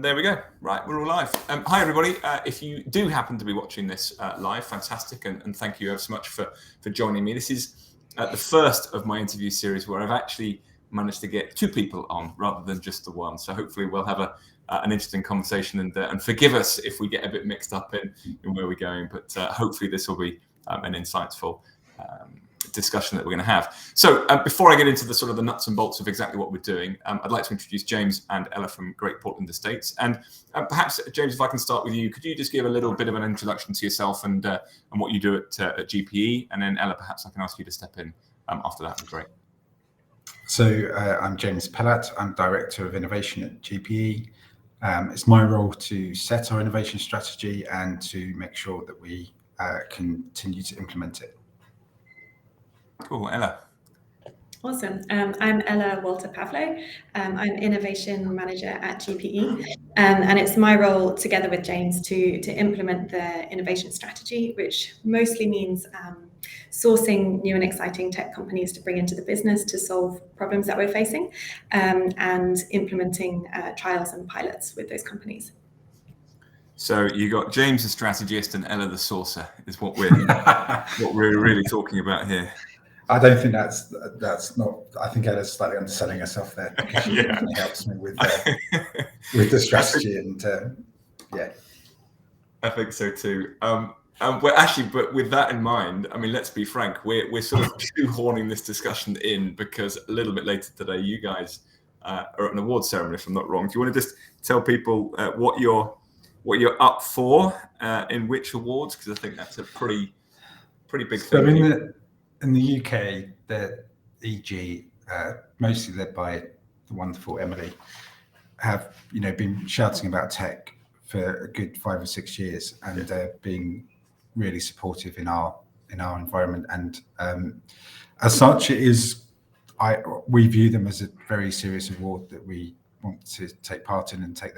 there we go. Right, we're all live. Hi, everybody. If you do happen to be watching this live, fantastic, and thank you ever so much for joining me. This is the first of my interview series where I've actually managed to get two people on rather than just the one. So hopefully we'll have an interesting conversation, and forgive us if we get a bit mixed up in where we're going. But hopefully this will be an insightful discussion that we're going to have. So before I get into the sort of the nuts and bolts of exactly what we're doing, I'd like to introduce James and Ella from Great Portland Estates. And perhaps, James, if I can start with you, could you just give a little bit of an introduction to yourself and what you do at GPE? And then Ella, perhaps I can ask you to step in after that. Would be great. So I'm James Pellat. I'm Director of Innovation at GPE. It's my role to set our innovation strategy and to make sure that we continue to implement it. Cool. Ella. Awesome. I'm Ella Walter-Pavlo. I'm Innovation Manager at GPE, and it's my role, together with James, to implement the innovation strategy, which mostly means sourcing new and exciting tech companies to bring into the business to solve problems that we're facing, and implementing trials and pilots with those companies. So you got James the strategist and Ella the sourcer is what we're really talking about here. I don't think that's not. I think Ella's slightly underselling herself there, because she definitely helps me with the strategy and yeah. I think so too. Well, actually, but with that in mind, I mean, let's be frank. We're sort of shoehorning this discussion in because a little bit later today, you guys are at an award ceremony, if I'm not wrong. Do you want to just tell people what you're up for in which awards? Because I think that's a pretty big thing. In the UK, the EG, mostly led by the wonderful Emily, have been shouting about tech for a good 5 or 6 years, and being really supportive in our environment. And as such, we view them as a very serious award that we want to take part in and take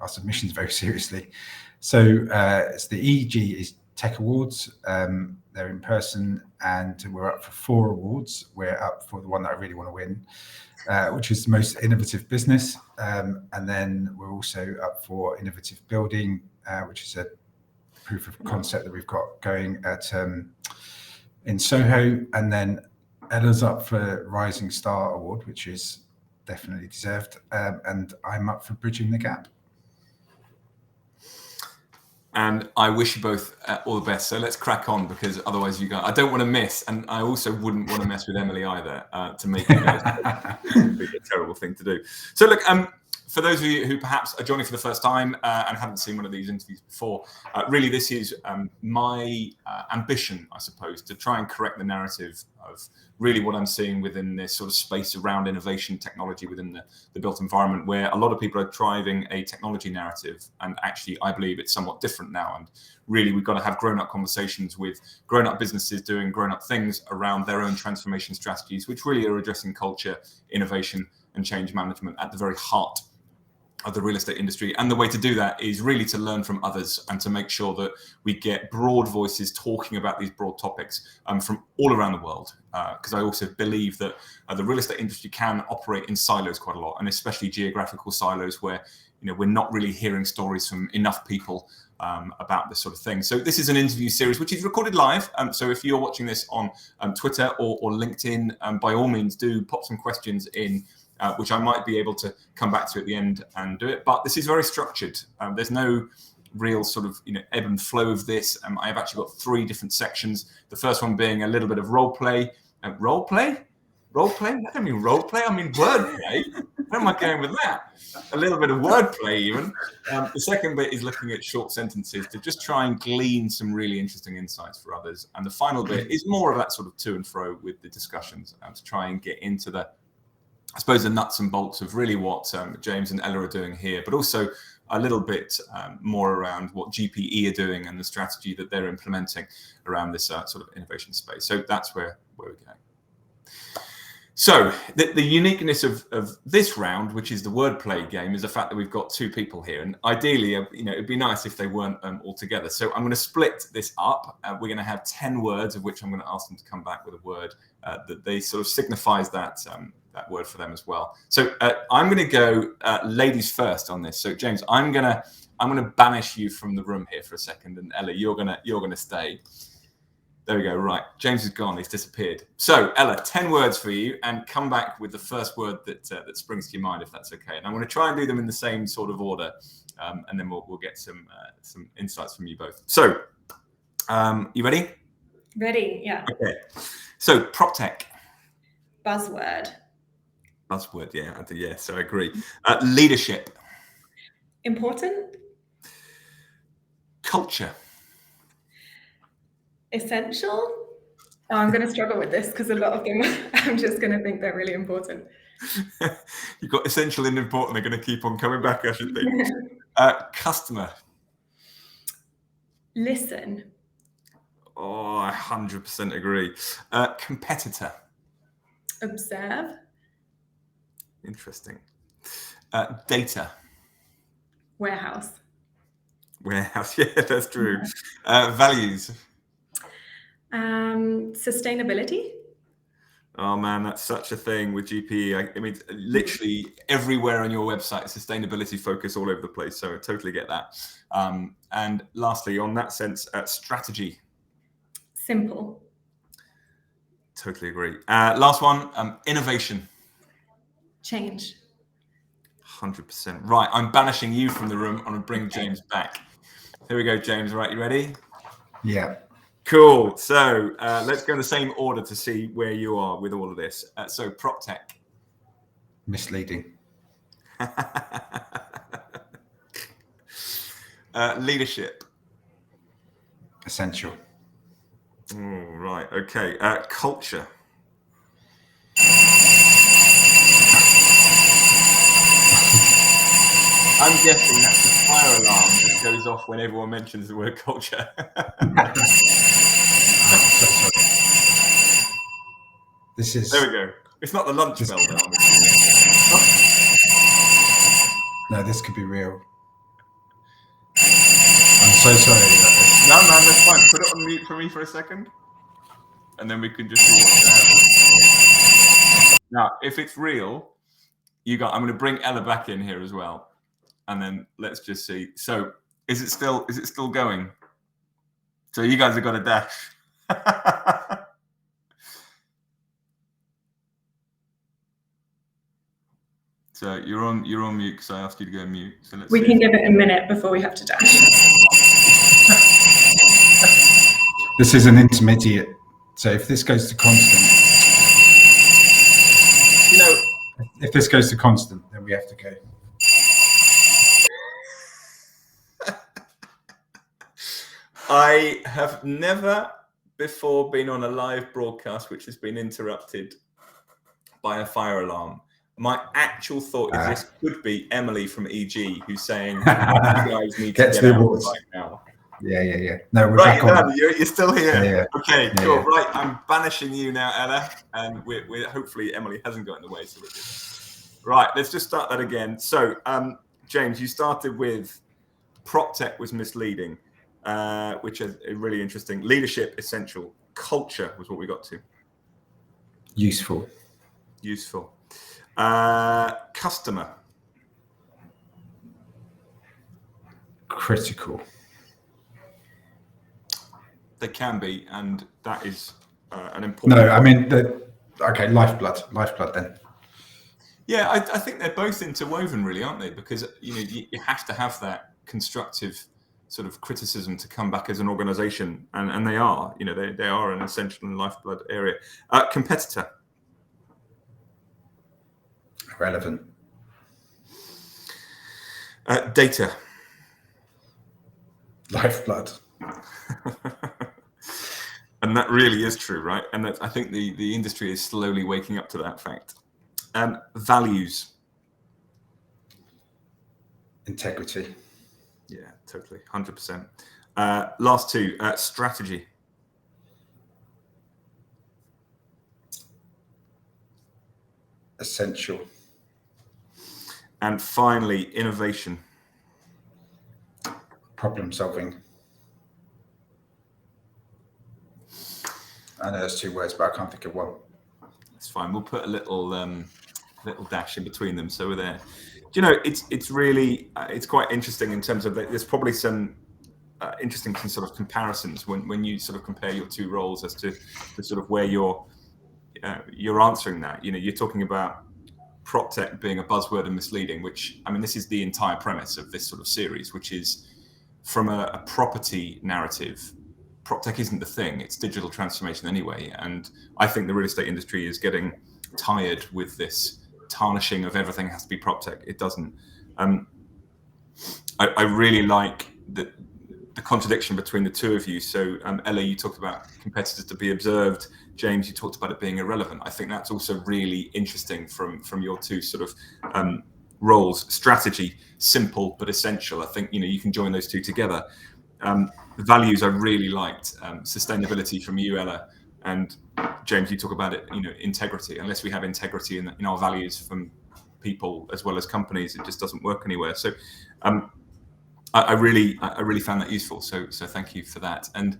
our submissions very seriously. So it's the EG is Tech Awards. They're in person, and we're up for 4 awards. We're up for the one that I really want to win, which is the most innovative business. And then we're also up for innovative building, which is a proof of concept that we've got going at in Soho. And then Ella's up for Rising Star Award, which is definitely deserved. And I'm up for Bridging the Gap. And I wish you both all the best. So let's crack on, because otherwise I don't want to miss, and I also wouldn't want to mess with Emily either to make it a terrible thing to do. So look, for those of you who perhaps are joining for the first time and haven't seen one of these interviews before, really this is my ambition, I suppose, to try and correct the narrative of really what I'm seeing within this sort of space around innovation technology within the built environment, where a lot of people are driving a technology narrative. And actually, I believe it's somewhat different now. And really, we've got to have grown-up conversations with grown-up businesses doing grown-up things around their own transformation strategies, which really are addressing culture, innovation, and change management at the very heart of the real estate industry. And the way to do that is really to learn from others and to make sure that we get broad voices talking about these broad topics from all around the world. Because I also believe that the real estate industry can operate in silos quite a lot, and especially geographical silos where we're not really hearing stories from enough people about this sort of thing. So this is an interview series which is recorded live. So if you're watching this on Twitter or LinkedIn, by all means do pop some questions in, which I might be able to come back to at the end and do it. But this is very structured. There's no real sort of ebb and flow of this. I've actually got 3 different sections. The first one being a little bit of role play. Role play? I don't mean role play. I mean word play. Where am I going with that? A little bit of word play even. The second bit is looking at short sentences to just try and glean some really interesting insights for others. And the final bit is more of that sort of to and fro with the discussions to try and get into the nuts and bolts of really what James and Ella are doing here, but also a little bit more around what GPE are doing and the strategy that they're implementing around this sort of innovation space. So that's where we're going. So the uniqueness of this round, which is the wordplay game, is the fact that we've got 2 people here, and ideally, it'd be nice if they weren't all together. So I'm going to split this up. We're going to have 10 words, of which I'm going to ask them to come back with a word that they sort of signifies that that word for them as well. So I'm going to go ladies first on this. So James, I'm going to banish you from the room here for a second, and Ella, you're gonna stay. There we go. Right, James is gone. He's disappeared. So Ella, 10 words for you, and come back with the first word that springs to your mind, if that's okay. And I'm going to try and do them in the same sort of order, and then we'll get some insights from you both. So, you ready? Ready? Yeah. Okay. So prop tech. Buzzword. Buzzword. Yeah. Yes, I agree. Leadership. Important. Culture. Essential. Oh, I'm going to struggle with this because a lot of them I'm just going to think they're really important. You've got essential and important. They're going to keep on coming back, I should think. Customer. Listen. Oh, I 100% agree. Competitor. Observe. Interesting. Data. Warehouse. Warehouse. Yeah, that's true. Values. Sustainability. Oh man, that's such a thing with GPE. I mean, literally everywhere on your website, sustainability focus all over the place. So I totally get that. And lastly, on that sense, strategy. Simple. Totally agree. Last one, innovation. Change. 100%. Right, I'm banishing you from the room. I'm going to bring James back. Here we go, James. Right, you ready? Yeah. Cool. So let's go in the same order to see where you are with all of this. So prop tech. Misleading. Leadership. Essential. Oh, right. Okay. Culture. I'm guessing that's the fire alarm that goes off when everyone mentions the word culture. This is. There we go. It's not the lunch bell, though. No, this could be real. I'm so sorry. No, man, that's fine. Put it on mute for me for a second, and then we can just see what's happening. Now, if it's real, I'm going to bring Ella back in here as well, and then let's just see. So, is it still going? So you guys have got a dash. So you're on mute because I asked you to go mute. So we can give it a minute before we have to dash. This is an intermediate. So if this goes to constant, if this goes to constant, then we have to go. I have never before been on a live broadcast which has been interrupted by a fire alarm. My actual thought is this could be Emily from EG who's saying, you guys need to get out right now. Yeah. No, we're right, back on. You're still here. Yeah. Okay, cool. Yeah. Right, I'm banishing you now, Ella, and we're hopefully Emily hasn't got in the way. So we're good. Right, let's just start that again. So, James, you started with prop tech was misleading, which is really interesting. Leadership essential. Culture was what we got to. Useful. Customer. Critical. They can be, and that is an important. No, I mean lifeblood then. Yeah, I think they're both interwoven, really, aren't they? Because you have to have that constructive sort of criticism to come back as an organisation, and they are. They are an essential and lifeblood area. Competitor. Relevant. Data. Lifeblood. And that really is true, right? And I think the industry is slowly waking up to that fact. Values. Integrity. Yeah, totally. 100%. Last two, strategy. Essential. And finally, innovation. Problem solving. I know there's two words, but I can't think of one. It's fine. We'll put a little little dash in between them. So we're there. Do you know, it's really, it's quite interesting in terms of, there's probably some interesting sort of comparisons when you sort of compare your two roles as to sort of where you're answering that. You know, you're talking about prop tech being a buzzword and misleading, which, I mean, this is the entire premise of this sort of series, which is from a property narrative, prop tech isn't the thing, it's digital transformation anyway. And I think the real estate industry is getting tired with this tarnishing of everything has to be prop tech. It doesn't. I really like the contradiction between the two of you. So Ella, you talked about competitors to be observed. James, you talked about it being irrelevant. I think that's also really interesting from your two sort of roles. Strategy, simple but essential. I think, you know, you can join those two together. The values I really liked, sustainability from you, Ella, and James, you talk about it, you know, integrity. Unless we have integrity in our values from people as well as companies, it just doesn't work anywhere. So I really found that useful. So thank you for that. And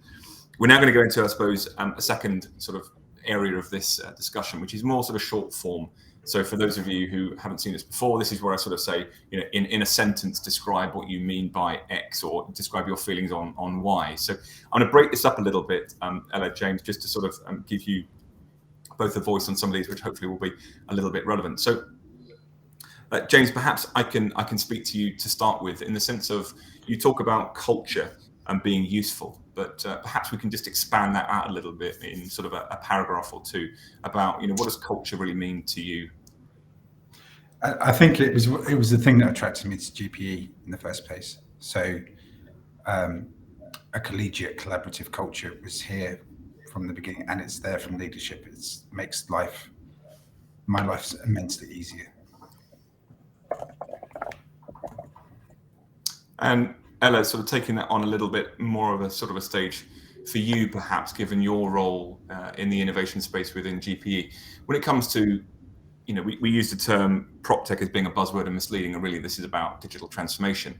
we're now going to go into, I suppose, a second sort of area of this discussion, which is more sort of short form. So for those of you who haven't seen this before, this is where I sort of say, you know, in a sentence, describe what you mean by X, or describe your feelings on Y. So I'm going to break this up a little bit, Ella, James, just to sort of give you both a voice on some of these, which hopefully will be a little bit relevant. So James, perhaps I can speak to you to start with, in the sense of, you talk about culture and being useful, but perhaps we can just expand that out a little bit in sort of a paragraph or two about, you know, what does culture really mean to you? I think it was the thing that attracted me to GPE in the first place. So a collegiate, collaborative culture was here from the beginning, and it's there from leadership. It makes my life immensely easier. And Ella, sort of taking that on a little bit more of a sort of a stage for you, perhaps, given your role in the innovation space within GPE, when it comes to, you know, we use the term prop tech as being a buzzword and misleading, and really this is about digital transformation.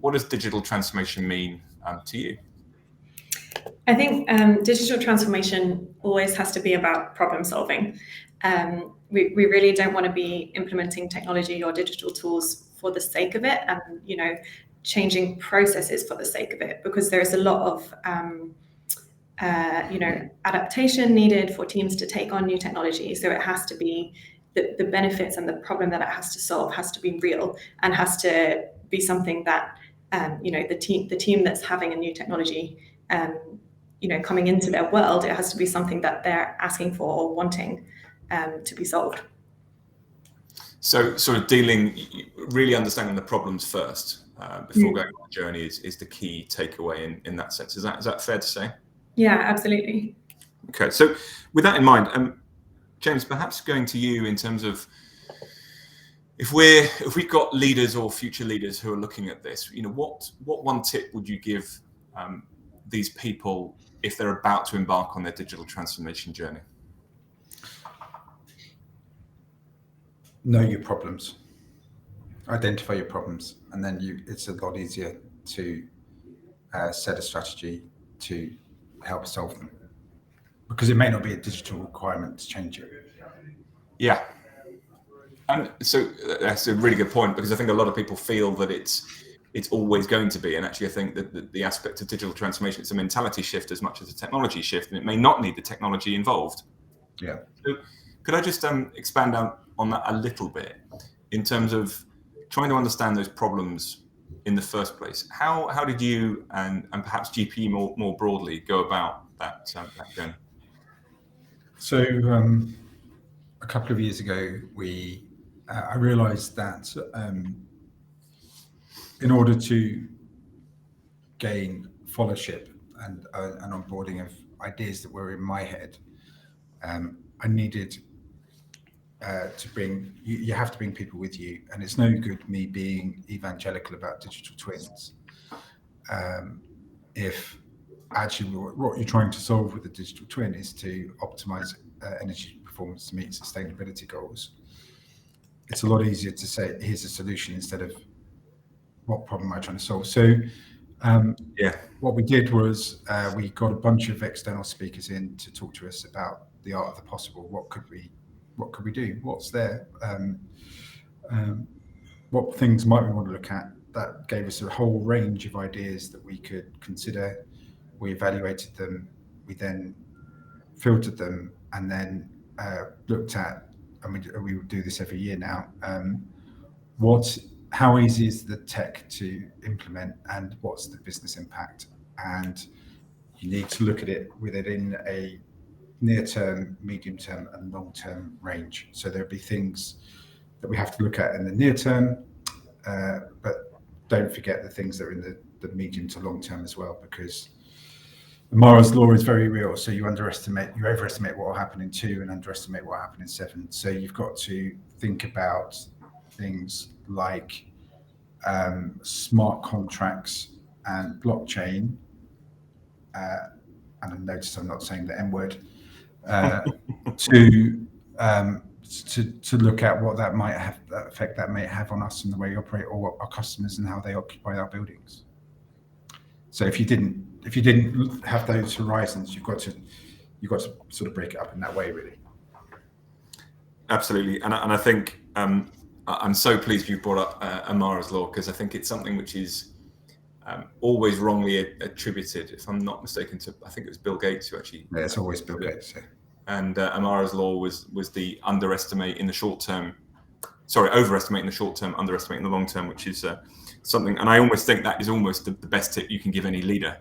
What does digital transformation mean to you? I think digital transformation always has to be about problem solving. We really don't want to be implementing technology or digital tools for the sake of it, and, you know, changing processes for the sake of it, because there's a lot of you know, adaptation needed for teams to take on new technology. So it has to be the benefits and the problem that it has to solve has to be real, and has to be something that you know, the team that's having a new technology you know, coming into their world, it has to be something that they're asking for or wanting to be solved. So sort of really understanding the problems first before going on the journey is the key takeaway in that sense. Is that fair to say? Yeah, absolutely. Okay, so with that in mind, James, perhaps going to you in terms of, if we've got leaders or future leaders who are looking at this, you know, what one tip would you give these people if they're about to embark on their digital transformation journey? Know your problems, identify your problems, and then it's a lot easier to set a strategy to help solve them, because it may not be a digital requirement to change it. Yeah. And so that's a really good point, because I think a lot of people feel that it's always going to be, and actually I think that the aspect of digital transformation, it's a mentality shift as much as a technology shift, and it may not need the technology involved. Yeah. So could I just expand on that a little bit in terms of trying to understand those problems in the first place? How did you and perhaps GPE more broadly go about that journey? So a couple of years ago, I realized that in order to gain followership and an onboarding of ideas that were in my head, I needed to bring, you have to bring people with you, and it's no good me being evangelical about digital twins if actually what you're trying to solve with the digital twin is to optimize energy performance to meet sustainability goals. It's a lot easier to say, here's a solution, instead of what problem am I trying to solve. So what we did was we got a bunch of external speakers in to talk to us about the art of the possible. What could we what could we do? What's there? What things might we want to look at? That gave us a whole range of ideas that we could consider. We evaluated them. We then filtered them, and then looked at, and we would do this every year now. How easy is the tech to implement, and what's the business impact? And you need to look at it within a near-term, medium-term, and long-term range. So there'll be things that we have to look at in the near term, but don't forget the things that are in the medium to long term as well, because Amara's law is very real. So you overestimate what will happen in 2 and underestimate what will happen in 7. So you've got to think about things like smart contracts and blockchain. And I notice I'm not saying the M word. To look at what that might have, that effect that may have on us and the way we operate, or our customers and how they occupy our buildings. So if you didn't have those horizons, you've got to sort of break it up in that way, really. Absolutely, and I think I'm so pleased you brought up Amara's law, because I think it's something which is always wrongly attributed, if I'm not mistaken, to, I think it was Bill Gates who actually. Yeah, it's always Bill Gates. Yeah. And Amara's law was the overestimate in the short term, underestimate in the long term, which is something. And I almost think that is almost the best tip you can give any leader,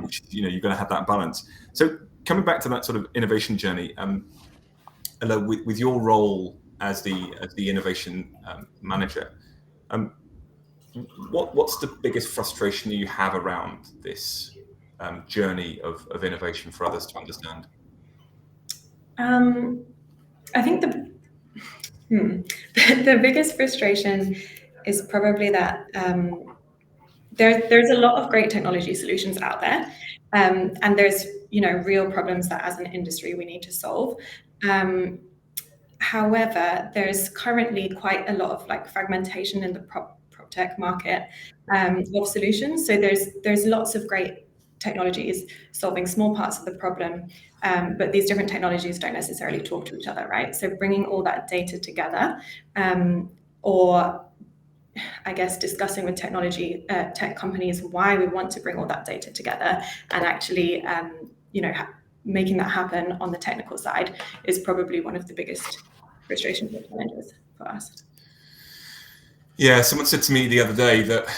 which you've got to have that balance. So coming back to that sort of innovation journey, Ella, with your role as the innovation manager, what's the biggest frustration you have around this journey of innovation for others to understand? I think the biggest frustration is probably that there's a lot of great technology solutions out there, and there's real problems that as an industry we need to solve. However, there's currently quite a lot of fragmentation in the prop tech market of solutions. So there's lots of great technologies solving small parts of the problem, but these different technologies don't necessarily talk to each other, right? So bringing all that data together, or I guess discussing with tech companies why we want to bring all that data together, and actually making that happen on the technical side is probably one of the biggest frustrations and challenges for us. Yeah, someone said to me the other day that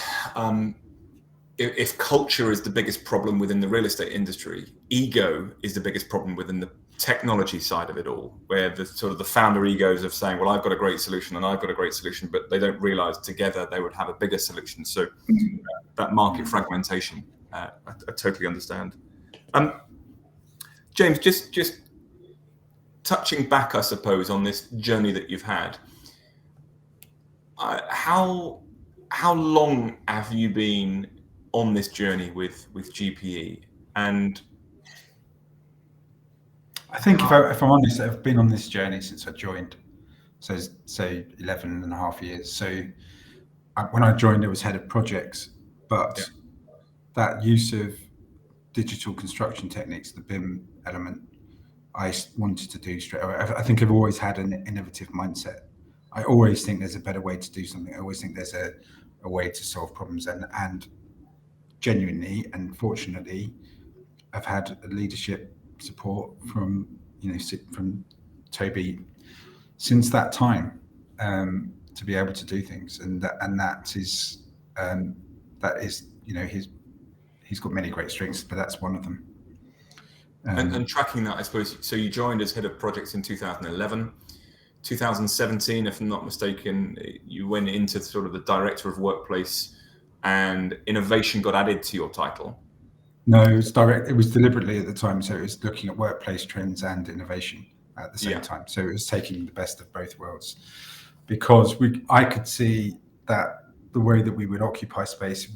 if culture is the biggest problem within the real estate industry, ego is the biggest problem within the technology side of it all, where the sort of the founder egos of saying, well, I've got a great solution and I've got a great solution, but they don't realize together they would have a bigger solution. So that market fragmentation, I totally understand. James, just touching back, I suppose, on this journey that you've had, how long have you been on this journey with GPE? And I think if I'm honest, I've been on this journey since I joined, so 11 and a half years. So when I joined, I was head of projects, but that use of digital construction techniques, the BIM element, I wanted to do straight away. I think I've always had an innovative mindset. I always think there's a better way to do something. I always think there's a way to solve problems, and genuinely and fortunately, I've had leadership support from Toby since that time to be able to do things, and that is he's got many great strengths, but that's one of them. And tracking that, I suppose. So you joined as head of projects in 2011. 2017, if I'm not mistaken, you went into sort of the director of workplace, and innovation got added to your title. No, it was direct. It was deliberately at the time. So it was looking at workplace trends and innovation at the same time. So it was taking the best of both worlds, because I could see that the way that we would occupy space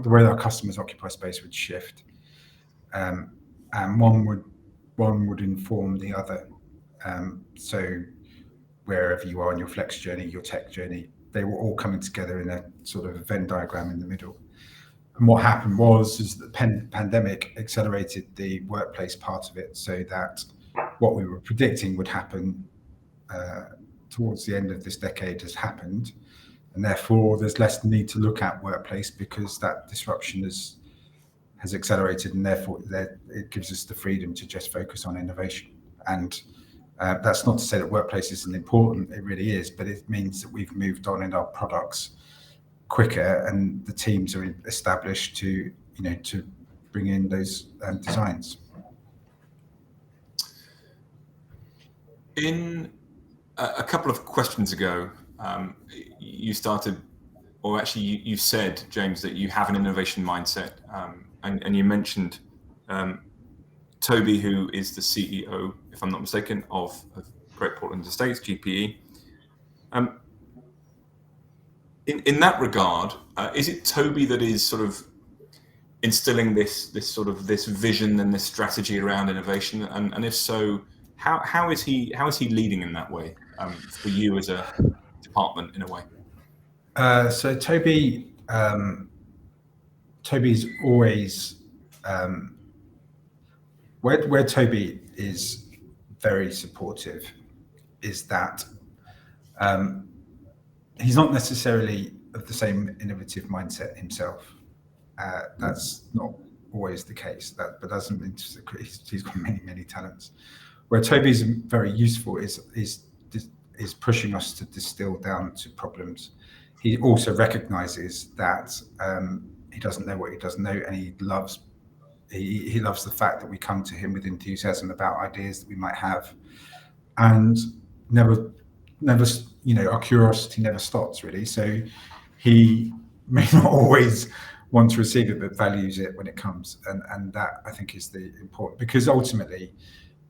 the way that our customers occupy space would shift, and one would inform the other. So wherever you are on your flex journey, your tech journey, they were all coming together in a sort of Venn diagram in the middle. And what happened was the pandemic accelerated the workplace part of it, so that what we were predicting would happen towards the end of this decade has happened, and therefore there's less need to look at workplace because that disruption has accelerated, and therefore it gives us the freedom to just focus on innovation. And that's not to say that workplace isn't important, it really is, but it means that we've moved on in our products quicker, and the teams are established to bring in those designs. In a couple of questions ago, you started, or actually you said, James, that you have an innovation mindset, and you mentioned Toby, who is the CEO, if I'm not mistaken, of Great Portland Estates, GPE. In that regard, is it Toby that is sort of instilling this vision and this strategy around innovation? And if so, how is he leading in that way for you as a department in a way? So Toby's always where Toby is very supportive is that he's not necessarily of the same innovative mindset himself. That's not always the case. But doesn't mean he's got many talents. Where Toby's very useful is pushing us to distill down to problems. He also recognises that he doesn't know what he doesn't know, and he loves the fact that we come to him with enthusiasm about ideas that we might have, and never, our curiosity never stops really. So he may not always want to receive it, but values it when it comes, and that I think is the important, because ultimately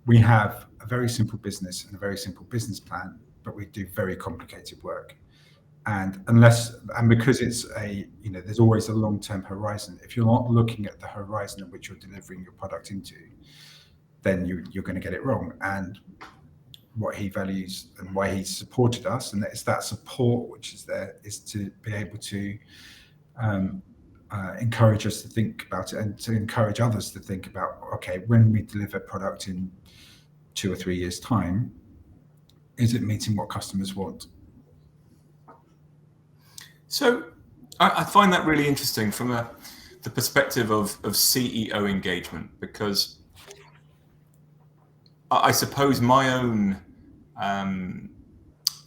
we have a very simple business and a very simple business plan, but we do very complicated work. And because it's there's always a long-term horizon. If you're not looking at the horizon at which you're delivering your product into, then you're going to get it wrong. And what he values and why he's supported us, and it's that support which is there, is to be able to encourage us to think about it, and to encourage others to think about, okay, when we deliver product in 2 or 3 years' time, is it meeting what customers want? So I find that really interesting from the perspective of CEO engagement, because I suppose my own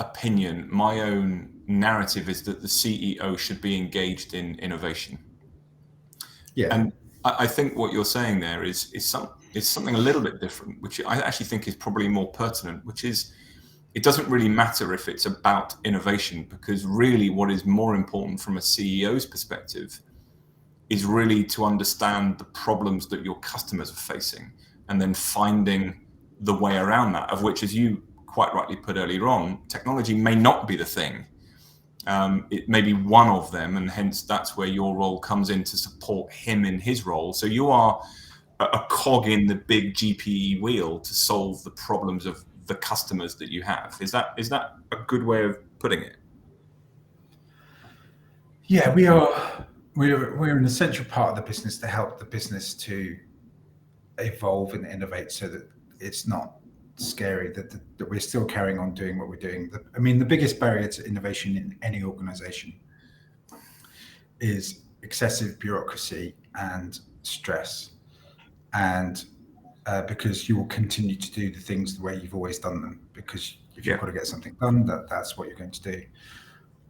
opinion, my own narrative is that the CEO should be engaged in innovation. Yeah. And I think what you're saying there is something a little bit different, which I actually think is probably more pertinent, which is, it doesn't really matter if it's about innovation, because really what is more important from a CEO's perspective is really to understand the problems that your customers are facing, and then finding the way around that, of which, as you quite rightly put earlier on, technology may not be the thing. It may be one of them, and hence that's where your role comes in to support him in his role. So you are a cog in the big GPE wheel to solve the problems of the customers that you have. Is that a good way of putting it? Yeah, we're an essential part of the business to help the business to evolve and innovate, so that it's not scary, that we're still carrying on doing what we're doing. The biggest barrier to innovation in any organization is excessive bureaucracy and stress, and because you will continue to do the things the way you've always done them, because if you've got to get something done, that's what you're going to do.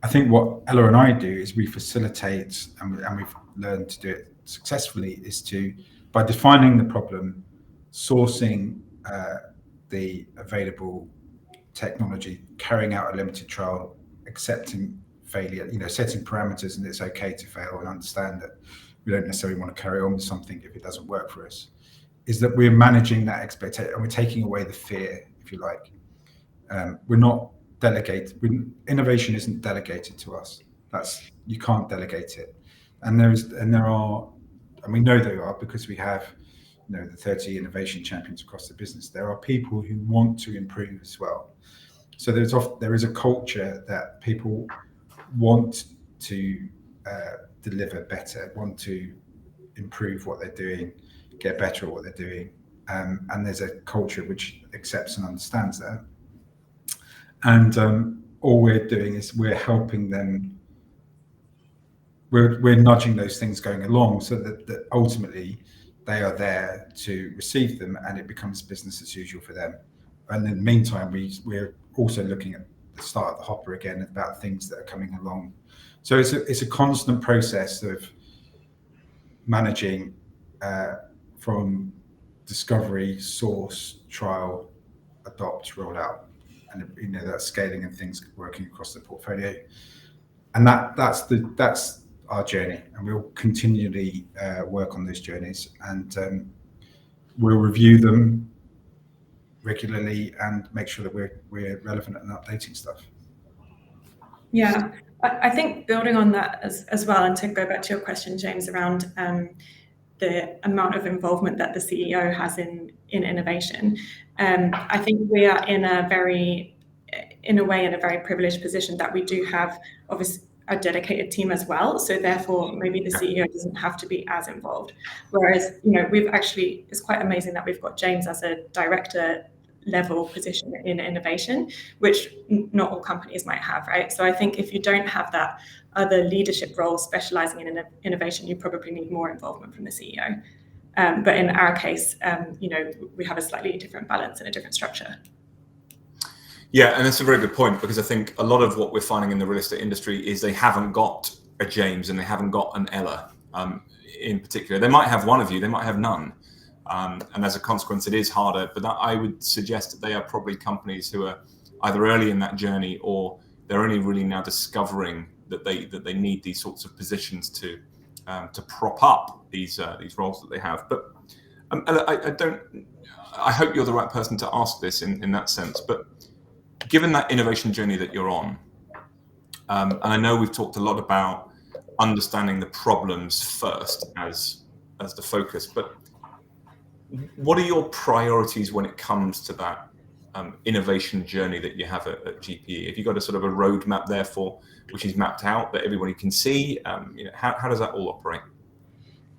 I think what Ella and I do is we facilitate, and we've learned to do it successfully, is to, by defining the problem, sourcing the available technology, carrying out a limited trial, accepting failure, setting parameters, and it's okay to fail, and understand that we don't necessarily want to carry on with something if it doesn't work for us, is that we're managing that expectation, and we're taking away the fear, if you like. We're not delegated. Innovation isn't delegated to us. You can't delegate it. And we know there are, because we have the 30 innovation champions across the business. There are people who want to improve as well. So there is a culture that people want to deliver better, want to improve what they're doing, get better at what they're doing, and there's a culture which accepts and understands that. And all we're doing is we're helping them. We're nudging those things going along so that ultimately they are there to receive them, and it becomes business as usual for them. And in the meantime, we're also looking at the start of the hopper again about things that are coming along. So it's a constant process of managing from discovery, source, trial, adopt, roll out, and that scaling and things working across the portfolio. And that's our journey, and we'll continually work on those journeys, and we'll review them regularly and make sure that we're relevant and updating stuff. Yeah, I think building on that as well, and to go back to your question, James, around the amount of involvement that the CEO has in innovation, I think we are in a very privileged position that we do have obviously a dedicated team as well. So therefore, maybe the CEO doesn't have to be as involved. Whereas, it's quite amazing that we've got James as a director level position in innovation, which not all companies might have, right? So I think if you don't have that other leadership role specializing in innovation, you probably need more involvement from the CEO. But in our case, we have a slightly different balance and a different structure. Yeah, and that's a very good point, because I think a lot of what we're finding in the real estate industry is they haven't got a James and they haven't got an Ella in particular. They might have one of you, they might have none. And as a consequence, it is harder. But I would suggest that they are probably companies who are either early in that journey, or they're only really now discovering that they need these sorts of positions to prop up these roles that they have. But I hope you're the right person to ask this in that sense. But given that innovation journey that you're on, and I know we've talked a lot about understanding the problems first as the focus, but what are your priorities when it comes to that innovation journey that you have at GPE? Have you got a sort of a roadmap there which is mapped out that everybody can see? How does that all operate?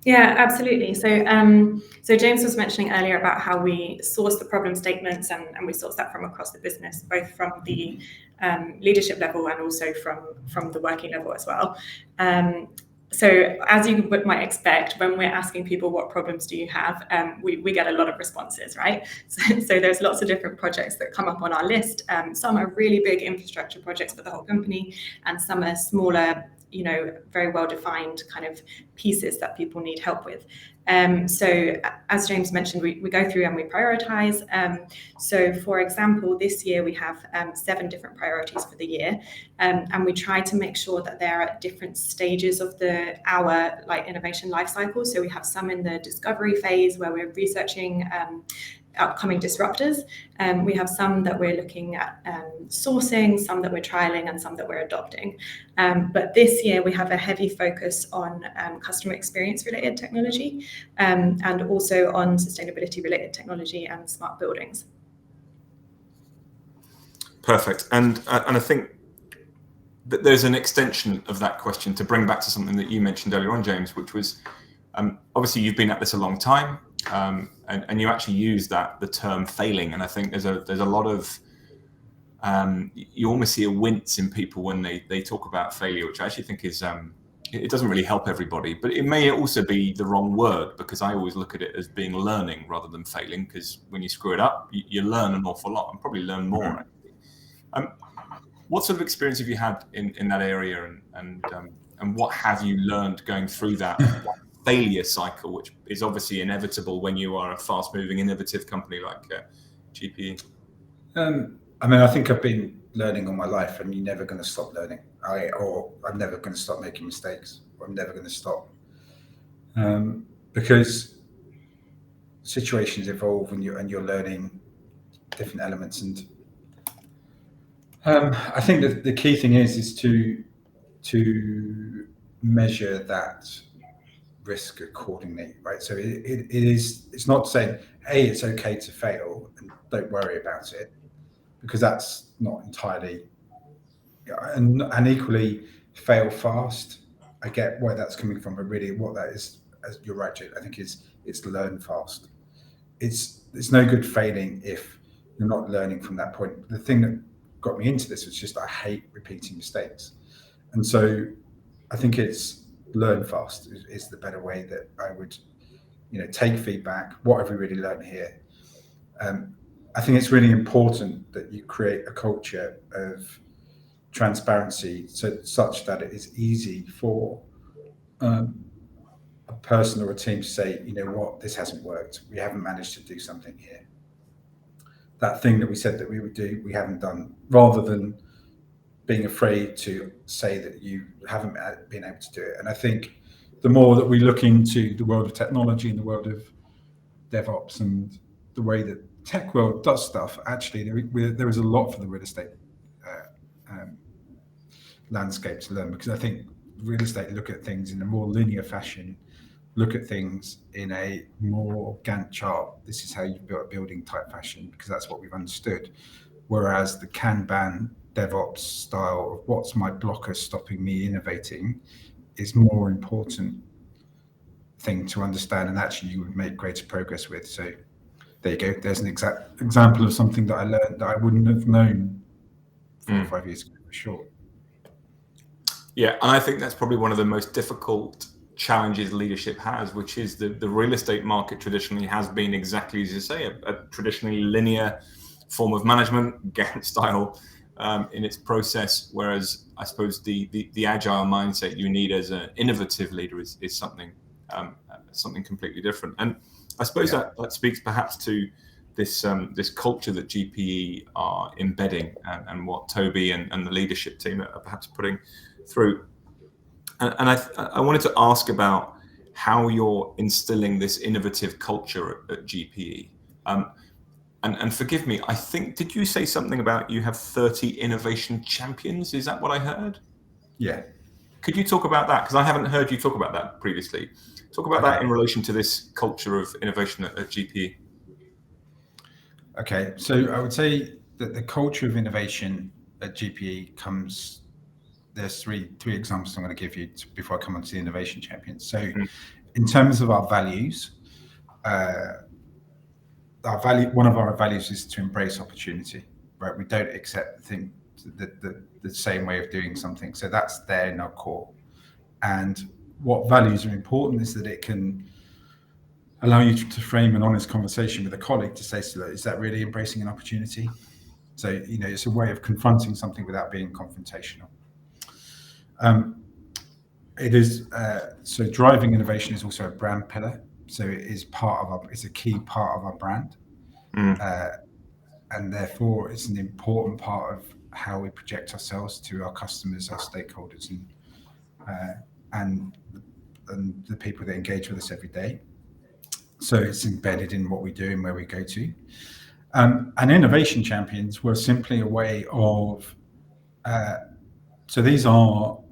Yeah, absolutely. So James was mentioning earlier about how we source the problem statements, and we source that from across the business, both from the leadership level and also from the working level as well. So as you might expect, when we're asking people what problems do you have, we get a lot of responses, right? So there's lots of different projects that come up on our list. Some are really big infrastructure projects for the whole company, and some are smaller, very well-defined kind of pieces that people need help with. So as James mentioned, we go through and we prioritize. So for example, this year we have 7 different priorities for the year, and we try to make sure that they're at different stages of our innovation life cycle. So we have some in the discovery phase where we're researching upcoming disruptors. We have some that we're looking at sourcing, some that we're trialing, and some that we're adopting. But this year we have a heavy focus on customer experience related technology, and also on sustainability related technology and smart buildings. Perfect. And I think that there's an extension of that question to bring back to something that you mentioned earlier on, James, which was obviously you've been at this a long time. And you actually use the term failing, and I think there's a lot of you almost see a wince in people when they talk about failure, which I actually think is it doesn't really help everybody, but it may also be the wrong word, because I always look at it as being learning rather than failing, because when you screw it up, you learn an awful lot and probably learn more. What sort of experience have you had in that area, and what have you learned going through that failure cycle, which is obviously inevitable when you are a fast-moving, innovative company like GPE? I think I've been learning all my life, and you're never going to stop learning. I'm never going to stop making mistakes. I'm never going to stop, because situations evolve, and you're learning different elements. And I think that the key thing is to measure that risk accordingly, right? So it's not saying, hey, it's okay to fail and don't worry about it, because that's not entirely, and equally fail fast. I get where that's coming from, but really what that is, as you're right, Jake, I think it's learn fast. It's no good failing if you're not learning from that point. The thing that got me into this. It's just I hate repeating mistakes. And so I think it's learn fast is the better way that I would, take feedback. What have we really learned here? I think it's really important that you create a culture of transparency such that it is easy for a person or a team to say, you know what, this hasn't worked. We haven't managed to do something here. That thing that we said that we would do, we haven't done, rather than being afraid to say that you haven't been able to do it. And I think the more that we look into the world of technology and the world of DevOps and the way that tech world does stuff, actually there is a lot for the real estate landscape to learn, because I think real estate look at things in a more linear fashion, look at things in a more Gantt chart. This is how you build a building type fashion, because that's what we've understood. Whereas the Kanban DevOps style of what's my blocker stopping me innovating is more important thing to understand, and actually you would make greater progress with. So there you go. There's an exact example of something that I learned that I wouldn't have known 4 or 5 years ago, for sure. Yeah, and I think that's probably one of the most difficult challenges leadership has, which is the real estate market traditionally has been exactly as you say, a traditionally linear form of management, Gantt style in its process, whereas I suppose the agile mindset you need as an innovative leader is something completely different. And I suppose that speaks perhaps to this culture that GPE are embedding, and what Toby and the leadership team are perhaps putting through. And I wanted to ask about how you're instilling this innovative culture at GPE. And forgive me, I think, did you say something about you have 30 innovation champions? Is that what I heard? Yeah. Could you talk about that? Because I haven't heard you talk about that previously. Talk about that in relation to this culture of innovation at GPE. Okay, so I would say that the culture of innovation at GPE comes, there's three examples I'm going to give you before I come on to the innovation champions. So in terms of our values, one of our values is to embrace opportunity, right? We don't accept the same way of doing something. So that's there in our core. And what values are important is that it can allow you to frame an honest conversation with a colleague to say, is that really embracing an opportunity? So, it's a way of confronting something without being confrontational. It is, so driving innovation is also a brand pillar. So it is it's a key part of our brand. And therefore it's an important part of how we project ourselves to our customers, our stakeholders, and the people that engage with us every day. So it's embedded in what we do and where we go to. And innovation champions were simply a way of, so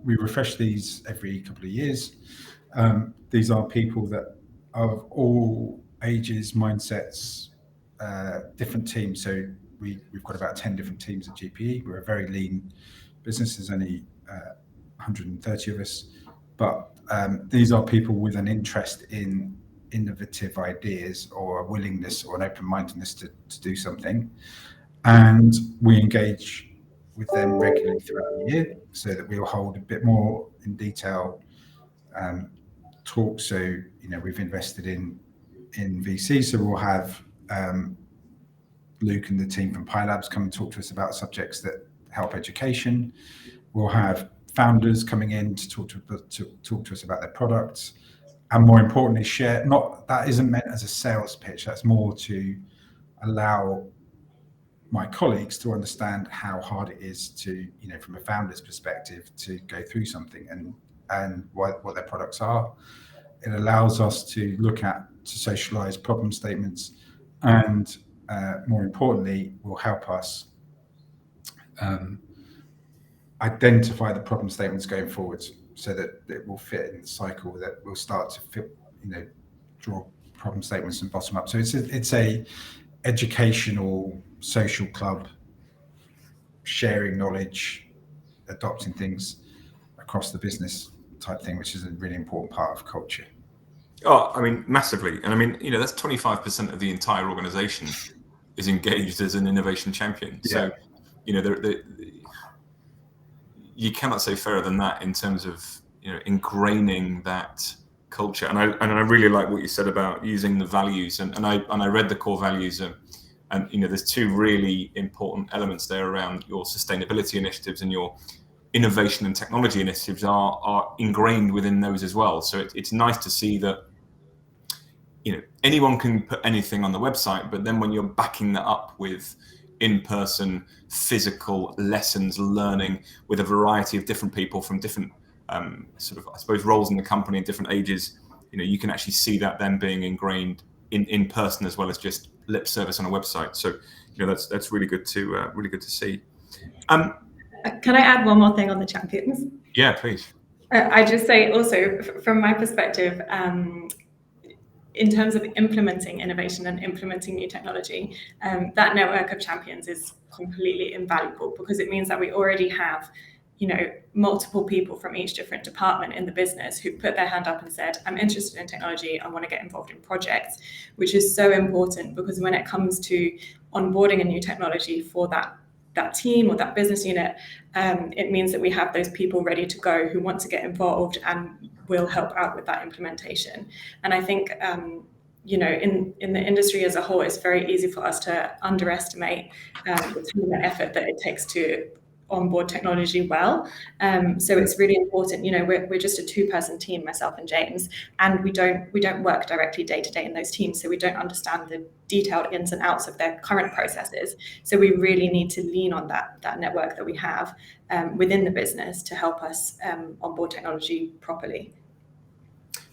we refresh these every couple of years. These are people that of all ages, mindsets, different teams. So we've got about 10 different teams at GPE. We're a very lean business. There's only 130 of us, but these are people with an interest in innovative ideas or a willingness or an open-mindedness to do something. And we engage with them regularly throughout the year, so that we'll hold a bit more in detail talk. So, we've invested in VC, so we'll have Luke and the team from PyLabs come and talk to us about subjects that help education. We'll have founders coming in to talk to us about their products, and more importantly, share. That isn't meant as a sales pitch. That's more to allow my colleagues to understand how hard it is to, from a founder's perspective, to go through something and what their products are. It allows us to socialize problem statements, and more importantly, will help us identify the problem statements going forwards, so that it will fit in the cycle, that we'll start to fit, draw problem statements and bottom up. So it's a educational social club, sharing knowledge, adopting things across the business type thing, which is a really important part of culture. Oh, I mean, massively. And I mean, that's 25% of the entire organization is engaged as an innovation champion. So you cannot say fairer than that in terms of ingraining that culture. And I really like what you said about using the values, and I read the core values, and there's two really important elements there around your sustainability initiatives, and your innovation and technology initiatives are ingrained within those as well. So it's nice to see that anyone can put anything on the website, but then when you're backing that up with in-person physical lessons, learning with a variety of different people from different sort of, I suppose, roles in the company at different ages, you can actually see that then being ingrained in person as well as just lip service on a website. So that's really good to see. Can I add one more thing on the champions? Yeah, please. I just say also from my perspective, in terms of implementing innovation and implementing new technology, that network of champions is completely invaluable, because it means that we already have multiple people from each different department in the business who put their hand up and said, I'm interested in technology, I want to get involved in projects, which is so important, because when it comes to onboarding a new technology for that team or that business unit, it means that we have those people ready to go who want to get involved and will help out with that implementation. And I think in the industry as a whole, it's very easy for us to underestimate the time and effort that it takes to onboard technology well. So it's really important. We're just a two-person team, myself and James, and we don't work directly day to day in those teams, so we don't understand the detailed ins and outs of their current processes. So we really need to lean on that network that we have within the business to help us onboard technology properly.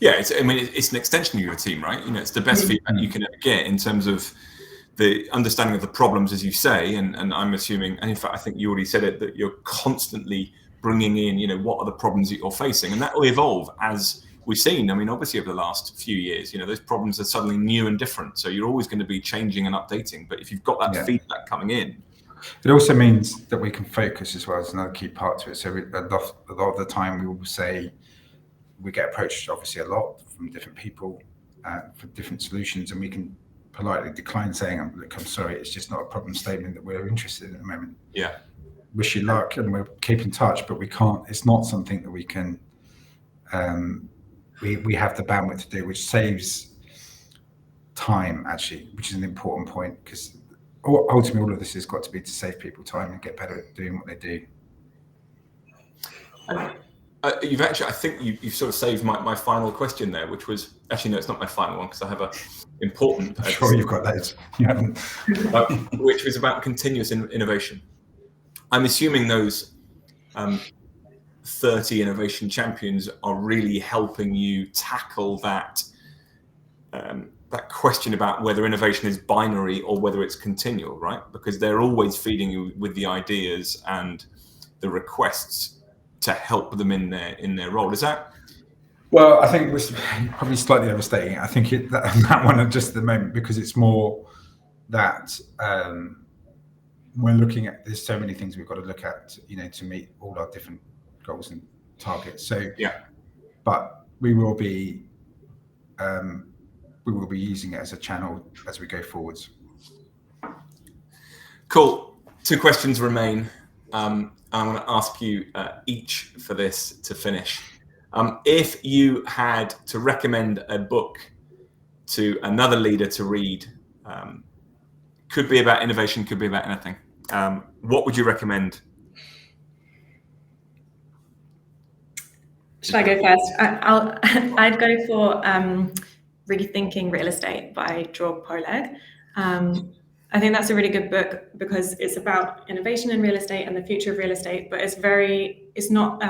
Yeah, it's an extension of your team, right? It's the best feedback you can ever get in terms of the understanding of the problems, as you say, and I'm assuming, and in fact, I think you already said it, that you're constantly bringing in, what are the problems that you're facing, and that will evolve as we've seen. Obviously over the last few years, those problems are suddenly new and different, so you're always going to be changing and updating. But if you've got that feedback coming in, it also means that we can focus as well as another key part to it. So a lot of the time we will say, we get approached obviously a lot from different people for different solutions, and we can politely decline saying, look, I'm sorry, it's just not a problem statement that we're interested in at the moment. Yeah. Wish you luck, and we'll keep in touch, but we can't, it's not something that we can, we have the bandwidth to do, which saves time actually, which is an important point, because ultimately all of this has got to be to save people time and get better at doing what they do. You've actually, I think you've sort of saved my final question there, which was actually, no, it's not my final one, because I have a important. I'm sure you've got those. You haven't. Which was about continuous innovation. I'm assuming those 30 innovation champions are really helping you tackle that question about whether innovation is binary or whether it's continual, right? Because they're always feeding you with the ideas and the requests to help them in their role. Is that? Well, I think it was probably slightly overstating it. I think that one just at the moment, because it's more that we're looking at, there's so many things we've got to look at, to meet all our different goals and targets. So yeah, but we will be using it as a channel as we go forwards. Cool. 2 questions remain. I'm going to ask you each for this to finish. If you had to recommend a book to another leader to read, could be about innovation, could be about anything, what would you recommend? Should I go first? I'd go for Rethinking Real Estate by Dror Poleg. I think that's a really good book because it's about innovation in real estate and the future of real estate, but it's not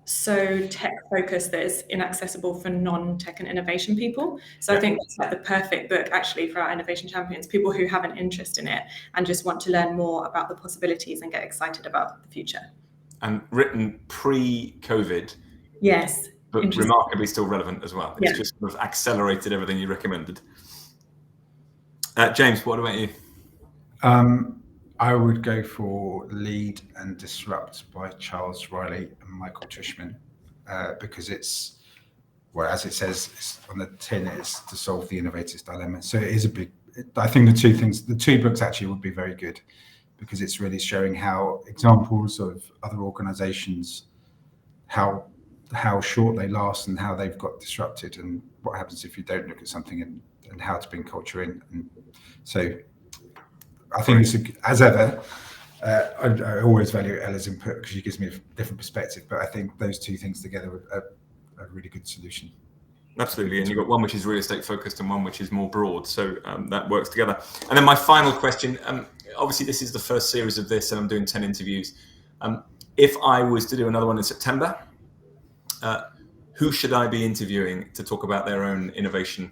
so tech focused that it's inaccessible for non-tech and innovation people. So I think it's like the perfect book actually for our innovation champions, people who have an interest in it and just want to learn more about the possibilities and get excited about the future. And written pre-COVID. Yes. But remarkably still relevant as well. It's just sort of accelerated everything you recommended. James, what about you? I would go for Lead and Disrupt by Charles Riley and Michael Tushman, because it's, well, as it says it's on the tin, it's to solve the innovator's dilemma. So it is a big, I think the two books actually would be very good, because it's really showing how examples of other organizations, how short they last and how they've got disrupted, and what happens if you don't look at something, and how to bring culture in. And so I think it's as ever, I always value Ella's input because she gives me a different perspective, but I think those two things together are a really good solution. Absolutely, and you've got one which is real estate focused and one which is more broad, so that works together. And then my final question, obviously this is the first series of this and I'm doing 10 interviews. If I was to do another one in September, who should I be interviewing to talk about their own innovation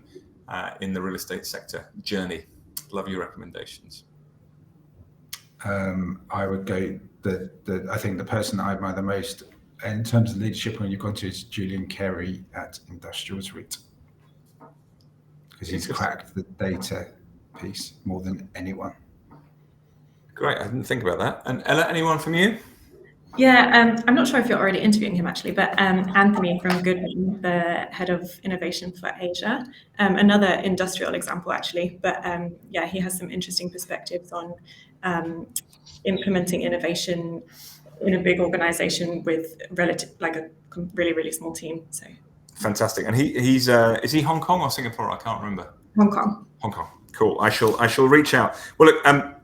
in the real estate sector journey? Love your recommendations. I would go, I think the person I admire the most in terms of leadership when you've gone to is Julian Carey at Industrials REIT, because he's cracked the data piece more than anyone. Great, I didn't think about that. And Ella, anyone from you? Yeah, I'm not sure if you're already interviewing him actually, but Anthony from Goodman, the head of innovation for Asia, another industrial example actually, but yeah, he has some interesting perspectives on implementing innovation in a big organization with a really, really small team. So fantastic. And he's is he Hong Kong or Singapore? I can't remember. Hong Kong. Hong Kong. Cool. I shall reach out. Well, look,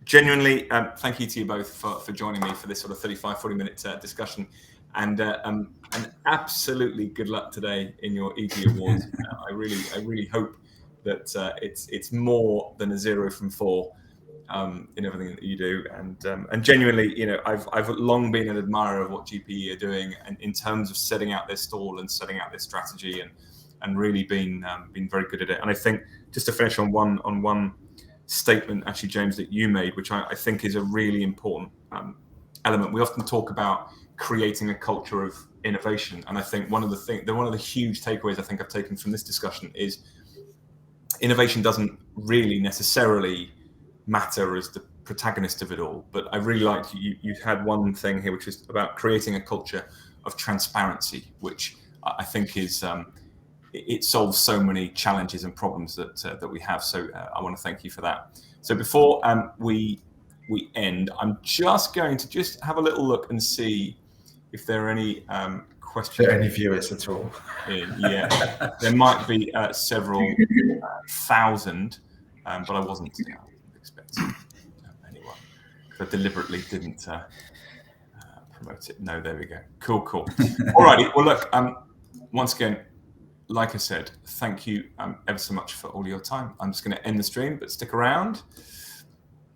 genuinely, thank you to you both for joining me for this sort of 35-40 minute discussion, and absolutely good luck today in your EG Awards. I really hope that it's more than a 0 from 4 in everything that you do, and genuinely, I've long been an admirer of what GPE are doing, and in terms of setting out their stall and setting out their strategy, and really been very good at it. And I think just to finish on one statement, actually, James, that you made, which I think is a really important element. We often talk about creating a culture of innovation, and I think one of the huge takeaways I think I've taken from this discussion is innovation doesn't really necessarily matter as the protagonist of it all. But I really liked you had one thing here, which is about creating a culture of transparency, which I think is it solves so many challenges and problems that we have. So I want to thank you for that. So before we end, I'm just going to have a little look and see if there are any questions. Any viewers at all? Yeah, there might be several thousand, but I wasn't expecting anyone. I deliberately didn't promote it. No, there we go. Cool. Alrighty. Well, look. Once again, like I said, thank you ever so much for all your time. I'm just going to end the stream, but stick around.